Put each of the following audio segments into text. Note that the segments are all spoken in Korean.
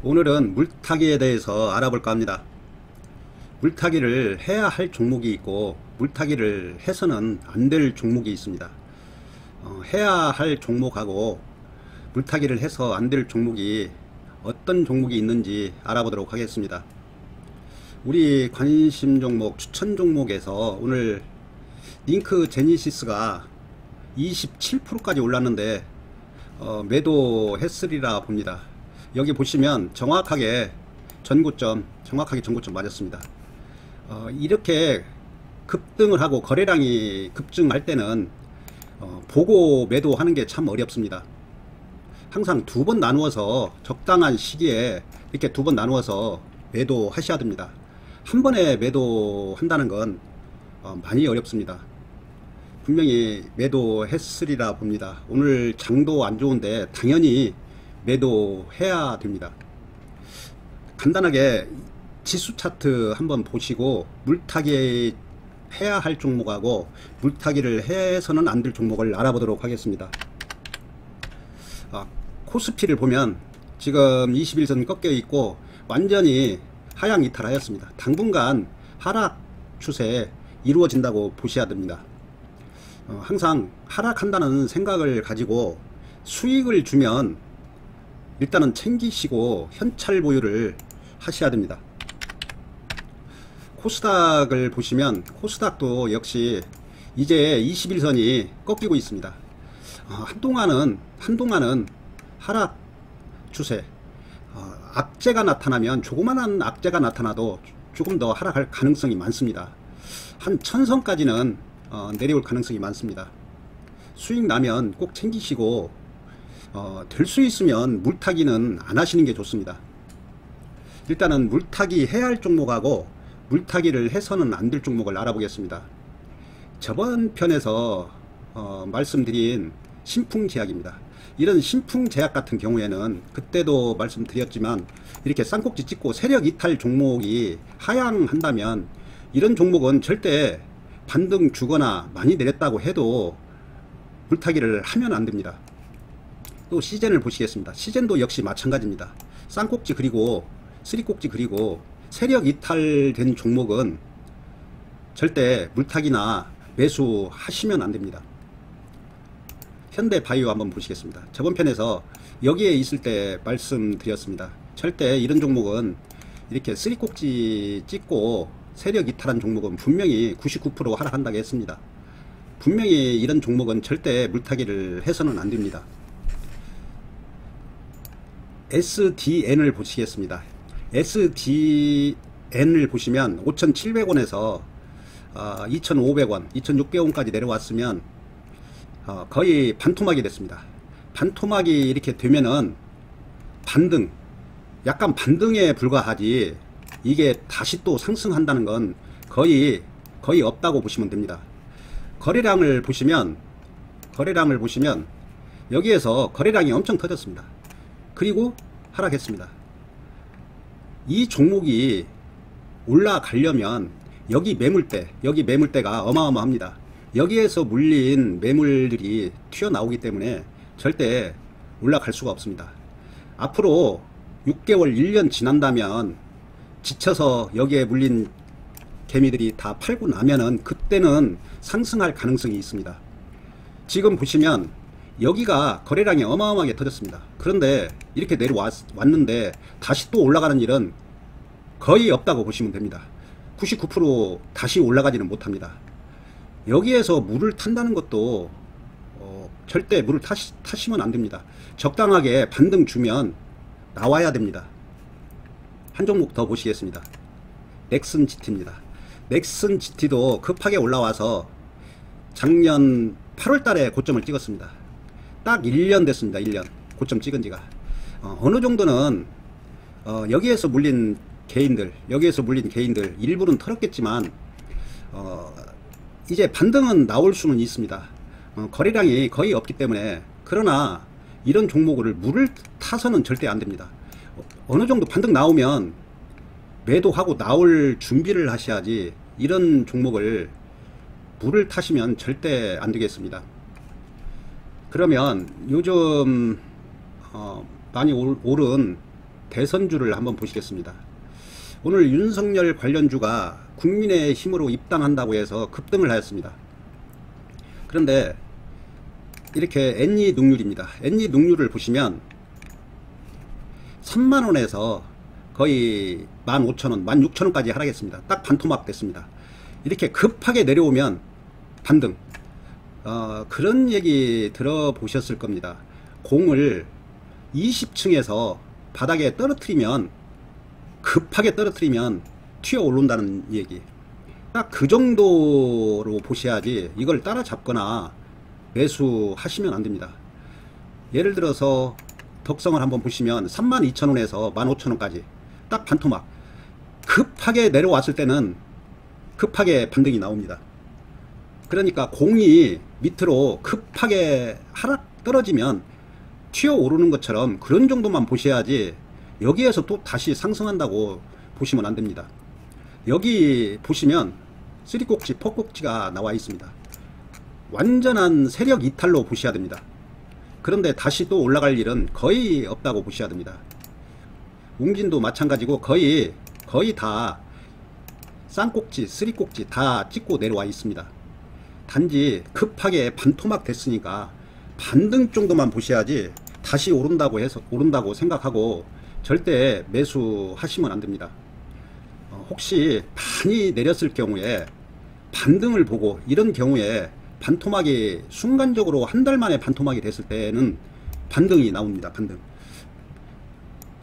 오늘은 물타기에 대해서 알아볼까 합니다. 물타기를 해야 할 종목이 있고 물타기를 해서는 안 될 종목이 있습니다. 해야 할 종목하고 물타기를 해서 안 될 종목이 어떤 종목이 있는지 알아보도록 하겠습니다. 우리 관심 종목, 추천 종목에서 오늘 링크 제니시스가 27%까지 올랐는데 매도했으리라 봅니다. 여기 보시면 정확하게 전고점 맞았습니다. 이렇게 급등을 하고 거래량이 급증할 때는 보고 매도하는 게 참 어렵습니다. 항상 두 번 나누어서 적당한 시기에 이렇게 두 번 나누어서 매도하셔야 됩니다. 한 번에 매도한다는 건 많이 어렵습니다. 분명히 매도했으리라 봅니다. 오늘 장도 안 좋은데 당연히 매도해야 됩니다. 간단하게 지수 차트 한번 보시고 물타기 해야 할 종목하고 물타기를 해서는 안 될 종목을 알아보도록 하겠습니다. 코스피를 보면 지금 21선 꺾여 있고 완전히 하향 이탈하였습니다. 당분간 하락 추세 이루어진다고 보셔야 됩니다. 항상 하락한다는 생각을 가지고 수익을 주면 일단은 챙기시고 현찰 보유를 하셔야 됩니다. 코스닥을 보시면 코스닥도 역시 이제 21선이 꺾이고 있습니다. 한동안은 하락 추세, 악재가 나타나면 조그만한 악재가 나타나도 조금 더 하락할 가능성이 많습니다. 한 1000선까지는 내려올 가능성이 많습니다. 수익 나면 꼭 챙기시고 될 수 있으면 물타기는 안 하시는 게 좋습니다. 일단은 물타기 해야 할 종목하고 물타기를 해서는 안 될 종목을 알아보겠습니다. 저번 편에서 말씀드린 신풍제약입니다. 이런 신풍제약 같은 경우에는 그때도 말씀드렸지만 이렇게 쌍꼭지 찍고 세력 이탈 종목이 하향한다면 이런 종목은 절대 반등 주거나 많이 내렸다고 해도 물타기를 하면 안 됩니다. 또 시젠을 보시겠습니다. 시젠도 역시 마찬가지입니다. 쌍꼭지 그리고 쓰리꼭지 그리고 세력 이탈된 종목은 절대 물타기나 매수하시면 안 됩니다. 현대바이오 한번 보시겠습니다. 저번 편에서 여기에 있을 때 말씀드렸습니다. 절대 이런 종목은 이렇게 쓰리꼭지 찍고 세력 이탈한 종목은 분명히 99% 하락한다고 했습니다. 분명히 이런 종목은 절대 물타기를 해서는 안 됩니다. SDN을 보시겠습니다. SDN을 보시면 5,700원에서 2,500원, 2,600원까지 내려왔으면 거의 반토막이 됐습니다. 반토막이 이렇게 되면은 반등, 약간 반등에 불과하지 이게 다시 또 상승한다는 건 거의 없다고 보시면 됩니다. 거래량을 보시면 여기에서 거래량이 엄청 터졌습니다. 그리고 하락했습니다. 이 종목이 올라가려면 여기 매물대가 어마어마합니다. 여기에서 물린 매물들이 튀어나오기 때문에 절대 올라갈 수가 없습니다. 앞으로 6개월 1년 지난다면 지쳐서 여기에 물린 개미들이 다 팔고 나면은 그때는 상승할 가능성이 있습니다. 지금 보시면 여기가 거래량이 어마어마하게 터졌습니다. 그런데 이렇게 내려왔는데 다시 또 올라가는 일은 거의 없다고 보시면 됩니다. 99% 다시 올라가지는 못합니다. 여기에서 물을 탄다는 것도 절대 물을 타시면 안 됩니다. 적당하게 반등 주면 나와야 됩니다. 한 종목 더 보시겠습니다. 넥슨 GT입니다. 넥슨 GT도 급하게 올라와서 작년 8월 달에 고점을 찍었습니다. 딱 1년 됐습니다. 1년 고점 찍은 지가 어느 정도는 여기에서 물린 개인들 일부는 털었겠지만 이제 반등은 나올 수는 있습니다. 거래량이 거의 없기 때문에. 그러나 이런 종목을 물을 타서는 절대 안 됩니다. 어느 정도 반등 나오면 매도하고 나올 준비를 하셔야지 이런 종목을 물을 타시면 절대 안 되겠습니다. 그러면 요즘 많이 오른 대선주를 한번 보시겠습니다. 오늘 윤석열 관련주가 국민의힘으로 입당한다고 해서 급등을 하였습니다. 그런데 이렇게 NE눅률입니다. NE눅률을 보시면 3만원에서 거의 15,000원, 16,000원까지 하락했습니다. 딱 반토막 됐습니다. 이렇게 급하게 내려오면 반등. 그런 얘기 들어보셨을 겁니다. 공을 20층에서 바닥에 떨어뜨리면, 급하게 떨어뜨리면 튀어 오른다는 얘기. 딱 그 정도로 보셔야지 이걸 따라잡거나 매수하시면 안됩니다. 예를 들어서 덕성을 한번 보시면 32,000원에서 15,000원까지 딱 반토막. 급하게 내려왔을 때는 급하게 반등이 나옵니다. 그러니까 공이 밑으로 급하게 하락 떨어지면 튀어 오르는 것처럼 그런 정도만 보셔야지 여기에서 또 다시 상승한다고 보시면 안됩니다. 여기 보시면 쓰리꼭지, 포꼭지가 나와 있습니다. 완전한 세력 이탈로 보셔야 됩니다. 그런데 다시 또 올라갈 일은 거의 없다고 보셔야 됩니다. 웅진도 마찬가지고 거의 다 쌍꼭지, 쓰리꼭지 다 찍고 내려와 있습니다. 단지 급하게 반토막 됐으니까 반등 정도만 보셔야지 다시 오른다고 생각하고 절대 매수하시면 안됩니다. 혹시 많이 내렸을 경우에 반등을 보고, 이런 경우에 반토막이 순간적으로 한 달 만에 반토막이 됐을 때는 반등이 나옵니다. 반등.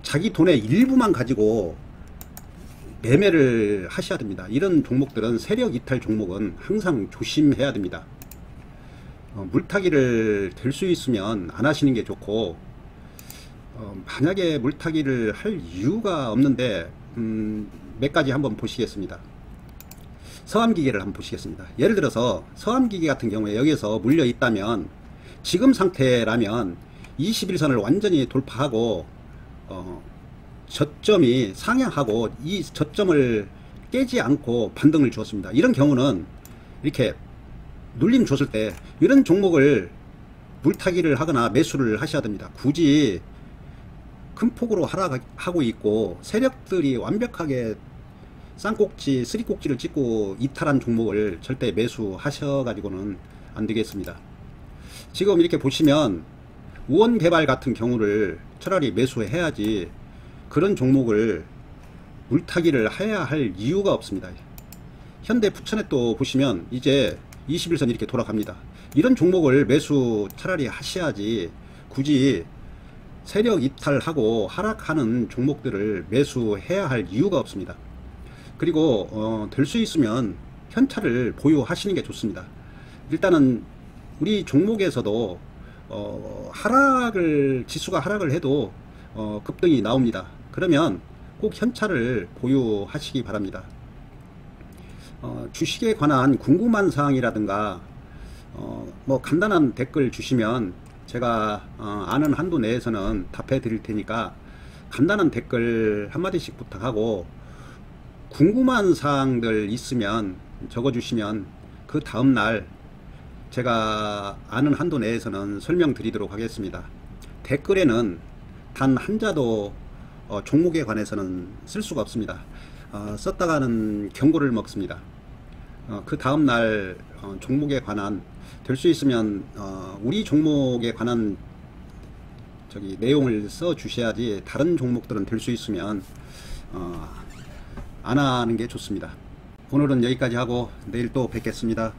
자기 돈의 일부만 가지고 매매를 하셔야 됩니다. 이런 종목들은 세력 이탈 종목은 항상 조심해야 됩니다. 물타기를 될 수 있으면 안 하시는 게 좋고, 만약에 물타기를 할 이유가 없는데 몇 가지 한번 보시겠습니다. 서암기계를 한번 보시겠습니다. 예를 들어서 서암기계 같은 경우에 여기서 물려 있다면, 지금 상태라면 21선을 완전히 돌파하고 저점이 상향하고 이 저점을 깨지 않고 반등을 주었습니다. 이런 경우는 이렇게 눌림 줬을 때 이런 종목을 물타기를 하거나 매수를 하셔야 됩니다. 굳이 큰 폭으로 하락하고 있고 세력들이 완벽하게 쌍꼭지, 쓰리꼭지를 찍고 이탈한 종목을 절대 매수하셔 가지고는 안 되겠습니다. 지금 이렇게 보시면 우원개발 같은 경우를 차라리 매수해야지 그런 종목을 물타기를 해야 할 이유가 없습니다. 현대 푸천액도 보시면 이제 21선 이렇게 돌아갑니다. 이런 종목을 매수 차라리 하셔야지 굳이 세력 이탈하고 하락하는 종목들을 매수해야 할 이유가 없습니다. 그리고 될 수 있으면 현찰을 보유하시는 게 좋습니다. 일단은 우리 종목에서도 지수가 하락을 해도 급등이 나옵니다. 그러면 꼭 현찰을 보유하시기 바랍니다. 주식에 관한 궁금한 사항이라든가 뭐 간단한 댓글 주시면 제가 아는 한도 내에서는 답해 드릴 테니까 간단한 댓글 한마디씩 부탁하고, 궁금한 사항들 있으면 적어 주시면 그 다음날 제가 아는 한도 내에서는 설명드리도록 하겠습니다. 댓글에는 단 한자도 종목에 관해서는 쓸 수가 없습니다. 썼다가는 경고를 먹습니다. 그 다음날 종목에 관한, 될 수 있으면 우리 종목에 관한 내용을 써 주셔야지 다른 종목들은 될 수 있으면 안 하는 게 좋습니다. 오늘은 여기까지 하고 내일 또 뵙겠습니다.